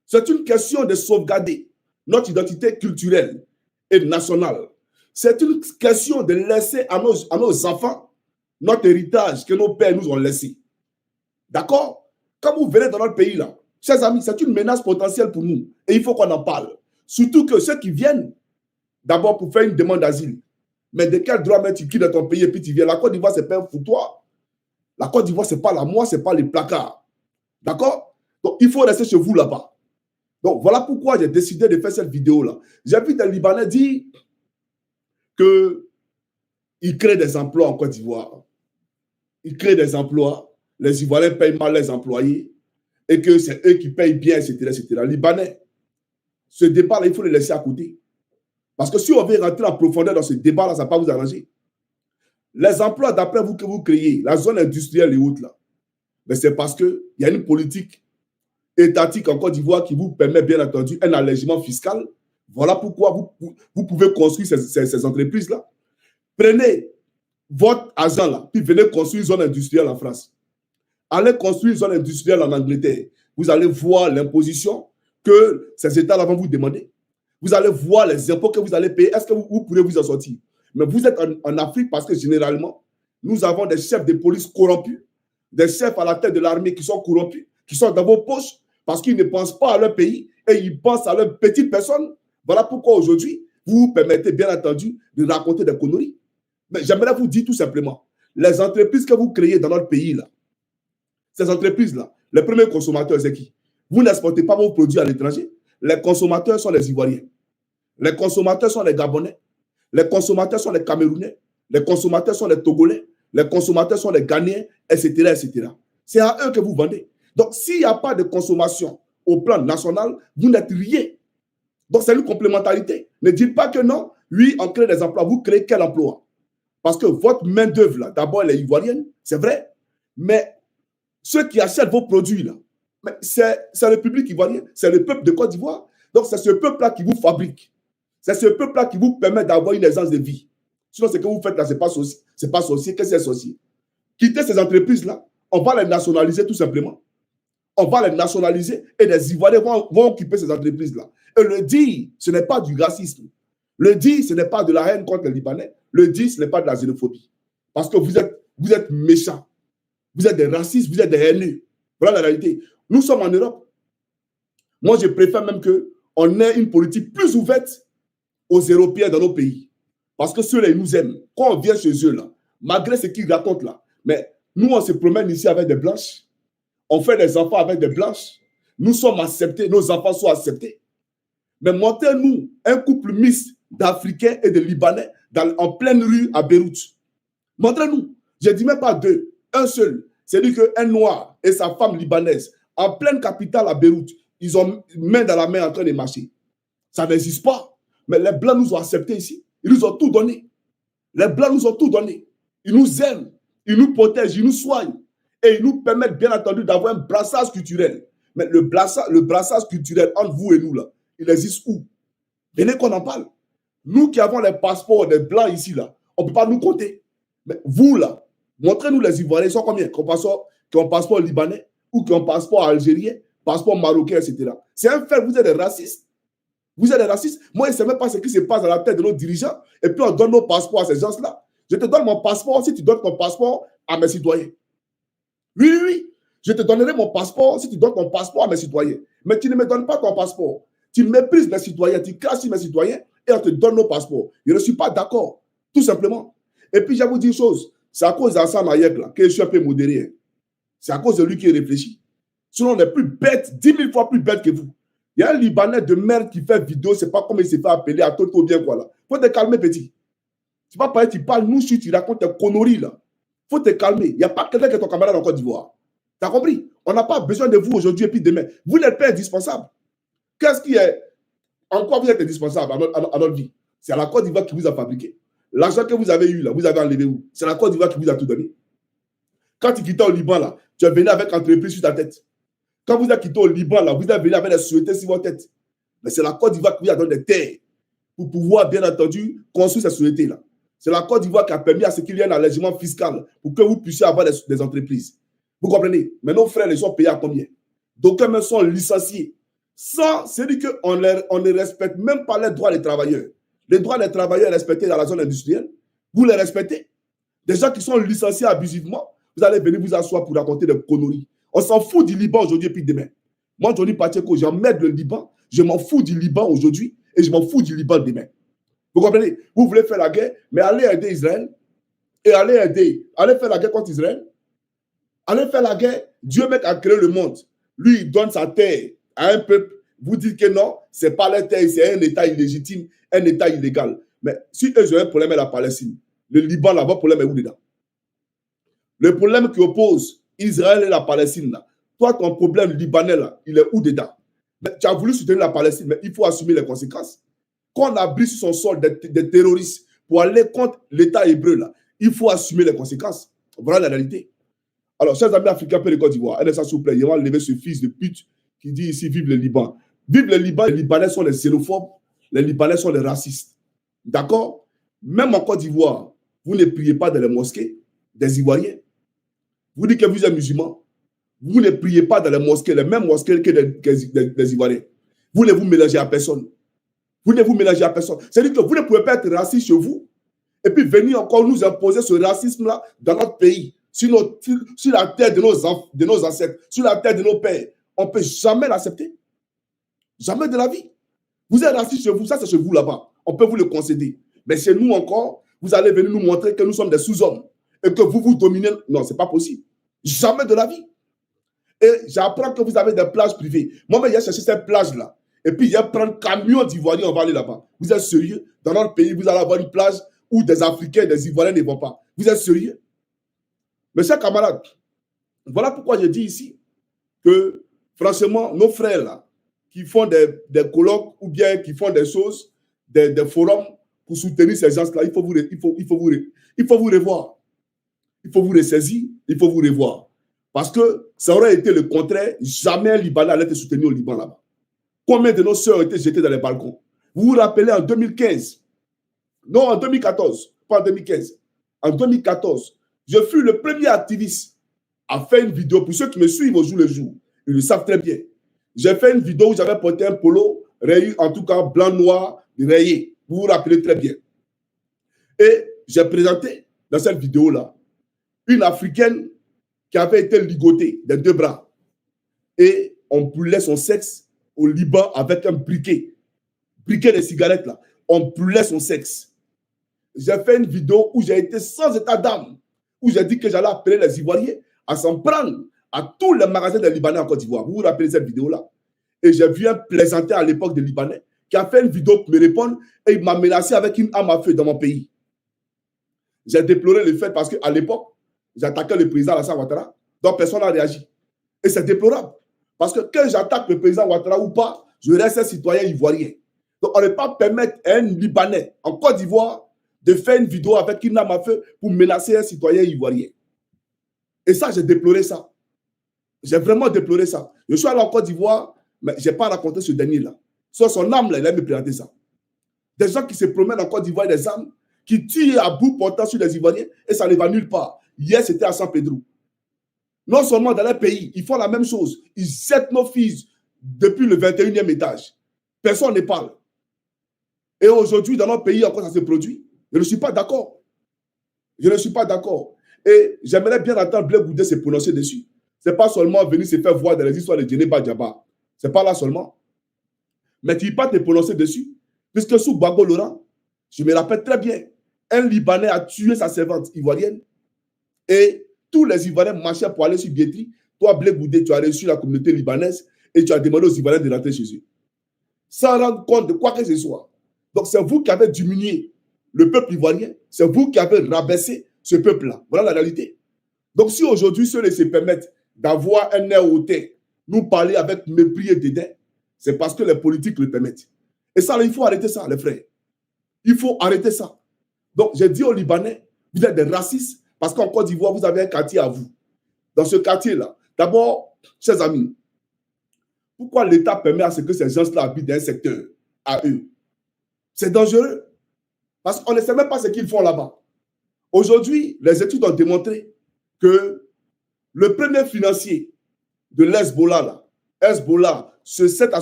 C'est une question de sauvegarder notre identité culturelle et nationale. C'est une question de laisser à nos enfants notre héritage que nos pères nous ont laissé. D'accord? Quand vous venez dans notre pays, là, chers amis, c'est une menace potentielle pour nous. Et il faut qu'on en parle. Surtout que ceux qui viennent d'abord pour faire une demande d'asile. Mais de quel droit tu quittes dans ton pays et puis tu viens? La Côte d'Ivoire, ce n'est pas un foutoir. La Côte d'Ivoire, ce n'est pas la moi, ce n'est pas les placards. D'accord? Donc, il faut rester chez vous là-bas. Donc, voilà pourquoi j'ai décidé de faire cette vidéo-là. J'ai vu des Libanais dire qu'ils créent des emplois en Côte d'Ivoire. Ils créent des emplois. Les Ivoiriens payent mal les employés et que c'est eux qui payent bien, etc., etc. Libanais, ce débat-là, il faut le laisser à côté. Parce que si on veut rentrer en profondeur dans ce débat-là, ça ne va pas vous arranger. Les emplois, d'après vous, que vous créez, la zone industrielle et autres, là, c'est parce qu'il y a une politique étatique en Côte d'Ivoire qui vous permet, bien entendu, un allègement fiscal. Voilà pourquoi vous pouvez construire ces entreprises-là. Prenez votre argent là, puis venez construire une zone industrielle en France. Allez construire une zone industrielle en Angleterre. Vous allez voir l'imposition que ces États-là vont vous demander. Vous allez voir les impôts que vous allez payer. Est-ce que vous pourrez vous en sortir? Mais vous êtes en Afrique parce que généralement, nous avons des chefs de police corrompus, des chefs à la tête de l'armée qui sont corrompus, qui sont dans vos poches parce qu'ils ne pensent pas à leur pays et ils pensent à leurs petites personnes. Voilà pourquoi aujourd'hui, vous vous permettez bien entendu de raconter des conneries. Mais j'aimerais vous dire tout simplement, les entreprises que vous créez dans notre pays, là, ces entreprises-là, les premiers consommateurs, c'est qui? Vous n'exportez pas vos produits à l'étranger. Les consommateurs sont les Ivoiriens. Les consommateurs sont les Gabonais. Les consommateurs sont les Camerounais. Les consommateurs sont les Togolais. Les consommateurs sont les Ghanéens, etc., etc. C'est à eux que vous vendez. Donc, s'il n'y a pas de consommation au plan national, vous n'êtes rien. Donc, c'est une complémentarité. Ne dites pas que non, oui, on crée des emplois. Vous créez quel emploi? Parce que votre main-d'œuvre, là, d'abord, elle est ivoirienne, c'est vrai. Mais ceux qui achètent vos produits, là, c'est le public ivoirien, c'est le peuple de Côte d'Ivoire. Donc, c'est ce peuple-là qui vous fabrique. C'est ce peuple-là qui vous permet d'avoir une aisance de vie. Sinon, ce que vous faites là, ce n'est pas sorcier. C'est pas sorcier. Qu'est-ce que c'est sorcier? Quittez ces entreprises-là, on va les nationaliser tout simplement. On va les nationaliser et les Ivoiriens vont occuper ces entreprises-là. Et le dire, ce n'est pas du racisme. Le dire, ce n'est pas de la haine contre les Libanais. Le dire, ce n'est pas de la xénophobie. Parce que vous êtes méchants. Vous êtes des racistes, vous êtes des haineux. Voilà la réalité. Nous sommes en Europe. Moi, je préfère même qu'on ait une politique plus ouverte aux Européens dans nos pays. Parce que ceux-là, ils nous aiment. Quand on vient chez eux, là, malgré ce qu'ils racontent là, mais nous, on se promène ici avec des blanches. On fait des enfants avec des blanches. Nous sommes acceptés, nos enfants sont acceptés. Mais montrez-nous un couple mixte d'Africains et de Libanais en pleine rue à Beyrouth. Montrez-nous. Je ne dis même pas deux, un seul. C'est-à-dire qu'un noir et sa femme libanaise, en pleine capitale à Beyrouth, ils ont main dans la main en train de marcher. Ça n'existe pas. Mais les Blancs nous ont acceptés ici. Ils nous ont tout donné. Les Blancs nous ont tout donné. Ils nous aiment, ils nous protègent, ils nous soignent. Et ils nous permettent, bien entendu, d'avoir un brassage culturel. Mais le brassage culturel entre vous et nous, là, il existe où? Venez qu'on en parle. Nous qui avons les passeports des Blancs ici, là, on ne peut pas nous compter. Mais vous, là, montrez-nous les Ivoiriens, ils sont combien? Qui ont passeport libanais ou qui ont passeport algérien, passeport marocain, etc. C'est un fait, vous êtes des racistes. Vous êtes des racistes. Moi, je ne sais même pas ce qui se passe dans la tête de nos dirigeants. Et puis, on donne nos passeports à ces gens-là. Je te donne mon passeport si tu donnes ton passeport à mes citoyens. Oui, oui, oui. Je te donnerai mon passeport si tu donnes ton passeport à mes citoyens. Mais tu ne me donnes pas ton passeport. Tu méprises mes citoyens, tu craches sur mes citoyens et on te donne nos passeports. Je ne suis pas d'accord. Tout simplement. Et puis, je vais vous dire une chose. C'est à cause d'Assane Hayek là, que je suis un peu modéré. C'est à cause de lui qui réfléchit. Sinon, on est plus bête, 10 000 fois plus bête que vous. Il y a un Libanais de merde qui fait vidéo, c'est pas comme il s'est fait appeler à Toto bien quoi là. Faut te calmer, petit. Tu vas pas tu parles, nous, si tu racontes tes conneries là. Faut te calmer. Il n'y a pas quelqu'un qui est ton camarade en Côte d'Ivoire. Tu as compris? On n'a pas besoin de vous aujourd'hui et puis demain. Vous n'êtes pas indispensable. Qu'est-ce qui est? En quoi vous êtes indispensable à notre vie? C'est la Côte d'Ivoire qui vous a fabriqué. L'argent que vous avez eu là, vous avez enlevé où? C'est la Côte d'Ivoire qui vous a tout donné. Quand tu quittais au Liban là, tu es venu avec entreprise sur ta tête. Quand vous êtes quitté au Liban là, vous êtes venu avec des sociétés sur votre tête. Mais c'est la Côte d'Ivoire qui vous a donné des terres pour pouvoir, bien entendu, construire ces sociétés-là. C'est la Côte d'Ivoire qui a permis à ce qu'il y ait un allègement fiscal pour que vous puissiez avoir des entreprises. Vous comprenez? Mais nos frères, ils sont payés à combien? D'aucuns même sont licenciés. C'est-à-dire qu'on ne respecte même pas les droits des travailleurs. Les droits des travailleurs respectés dans la zone industrielle, vous les respectez. Des gens qui sont licenciés abusivement, vous allez venir vous asseoir pour raconter des conneries. On s'en fout du Liban aujourd'hui et puis demain. Moi, Johnny Pacheco, j'emmène le Liban, je m'en fous du Liban aujourd'hui et je m'en fous du Liban demain. Vous comprenez? Vous voulez faire la guerre, mais allez aider Israël et allez faire la guerre contre Israël. Allez faire la guerre. Dieu mec a créé le monde. Lui, il donne sa terre à un peuple. Vous dites que non, ce n'est pas la terre, c'est un État illégitime, un État illégal. Mais si eux ont un problème avec la Palestine, le Liban, là-bas, le problème est où dedans? Le problème qui oppose Israël et la Palestine, là, toi, ton problème libanais, là, il est où dedans? Mais tu as voulu soutenir la Palestine, mais il faut assumer les conséquences. Quand on a brisé sur son sol des terroristes pour aller contre l'État hébreu, là, il faut assumer les conséquences. Voilà la réalité. Alors, chers amis africains, Côte d'Ivoire, s'il vous plaît, il va lever ce fils de pute qui dit ici, vive le Liban. Vive le Liban, les Libanais sont les xénophobes, les Libanais sont les racistes. D'accord? Même en Côte d'Ivoire, vous ne priez pas dans les mosquées des Ivoiriens. Vous dites que vous êtes musulmans. Vous ne priez pas dans les mosquées, les mêmes mosquées que des Ivoiriens. Vous ne vous mélangez à personne. Vous ne vous mélangez à personne. C'est-à-dire que vous ne pouvez pas être raciste chez vous et puis venir encore nous imposer ce racisme-là dans notre pays, sur la terre de nos ancêtres, sur la terre de nos pères. On ne peut jamais l'accepter. Jamais de la vie. Vous êtes raciste chez vous, ça c'est chez vous là-bas. On peut vous le concéder. Mais chez nous encore, vous allez venir nous montrer que nous sommes des sous-hommes et que vous dominez. Non, ce n'est pas possible. Jamais de la vie. Et j'apprends que vous avez des plages privées. Moi-même, j'ai cherché cette plage-là. Et puis, j'ai pris un camion d'Ivoiriens, on va aller là-bas. Vous êtes sérieux? Dans notre pays, vous allez avoir une plage où des Africains, des Ivoiriens ne vont pas. Vous êtes sérieux? Mes chers camarades, voilà pourquoi je dis ici que, franchement, nos frères là, qui font des colloques ou bien qui font des choses, des forums pour soutenir ces gens-là, il faut vous revoir. Il faut vous ressaisir, il faut vous revoir. Parce que ça aurait été le contraire, jamais un Libanais allait te soutenir au Liban là-bas. Combien de nos sœurs ont été jetées dans les balcons? Vous vous rappelez en 2015? Non, en 2014, pas en 2015. En 2014, je fus le premier activiste à faire une vidéo. Pour ceux qui me suivent au jour le jour, ils le savent très bien. J'ai fait une vidéo où j'avais porté un polo rayé, en tout cas blanc-noir, rayé. Vous vous rappelez très bien. Et j'ai présenté dans cette vidéo-là une Africaine qui avait été ligotée des deux bras. Et on brûlait son sexe au Liban avec un briquet de cigarettes là. On brûlait son sexe. J'ai fait une vidéo où j'ai été sans état d'âme, où j'ai dit que j'allais appeler les Ivoiriens à s'en prendre à tous les magasins des Libanais en Côte d'Ivoire. Vous vous rappelez cette vidéo-là? Et j'ai vu un plaisanteur à l'époque des Libanais qui a fait une vidéo pour me répondre et il m'a menacé avec une arme à feu dans mon pays. J'ai déploré le fait parce qu'à l'époque, j'attaquais le président Alassane Ouattara, donc personne n'a réagi. Et c'est déplorable. Parce que quand j'attaque le président Ouattara ou pas, je reste un citoyen ivoirien. Donc on ne peut pas permettre à un Libanais en Côte d'Ivoire de faire une vidéo avec une arme à feu pour menacer un citoyen ivoirien. Et ça, j'ai déploré ça. J'ai vraiment déploré ça. Je suis allé en Côte d'Ivoire, mais je n'ai pas raconté ce dernier-là. Sur son âme, là, il a me présenté ça. Des gens qui se promènent en Côte d'Ivoire, des armes, qui tirent à bout portant sur les Ivoiriens et ça ne va nulle part. Hier, c'était à San Pedro. Non seulement dans leur pays, ils font la même chose. Ils jettent nos filles depuis le 21e étage. Personne ne parle. Et aujourd'hui, dans notre pays, encore ça se produit. Je ne suis pas d'accord. Je ne suis pas d'accord. Et j'aimerais bien entendre Blé Goudé se prononcer dessus. Ce n'est pas seulement venir se faire voir dans les histoires de Djeneba Djaba. Ce n'est pas là seulement. Mais tu ne peux pas te prononcer dessus. Puisque sous Gbagbo Laurent, je me rappelle très bien, un Libanais a tué sa servante ivoirienne et tous les Ivoiriens marchaient pour aller sur Biétri. Toi, Blé Goudé, tu as reçu la communauté libanaise et tu as demandé aux Ivoiriens de rentrer chez eux. Sans rendre compte de quoi que ce soit. Donc, c'est vous qui avez diminué le peuple ivoirien. C'est vous qui avez rabaissé ce peuple-là. Voilà la réalité. Donc, si aujourd'hui, ceux-là se permettent d'avoir un air hautain, nous parler avec mépris et dédain, c'est parce que les politiques le permettent. Et ça, il faut arrêter ça, les frères. Il faut arrêter ça. Donc, j'ai dit aux Libanais, vous êtes des racistes parce qu'en Côte d'Ivoire, vous avez un quartier à vous. Dans ce quartier-là, d'abord, chers amis, pourquoi l'État permet à ce que ces gens-là habitent dans un secteur à eux? C'est dangereux. Parce qu'on ne sait même pas ce qu'ils font là-bas. Aujourd'hui, les études ont démontré que le premier financier de l'Hezbollah, Hezbollah, se cède à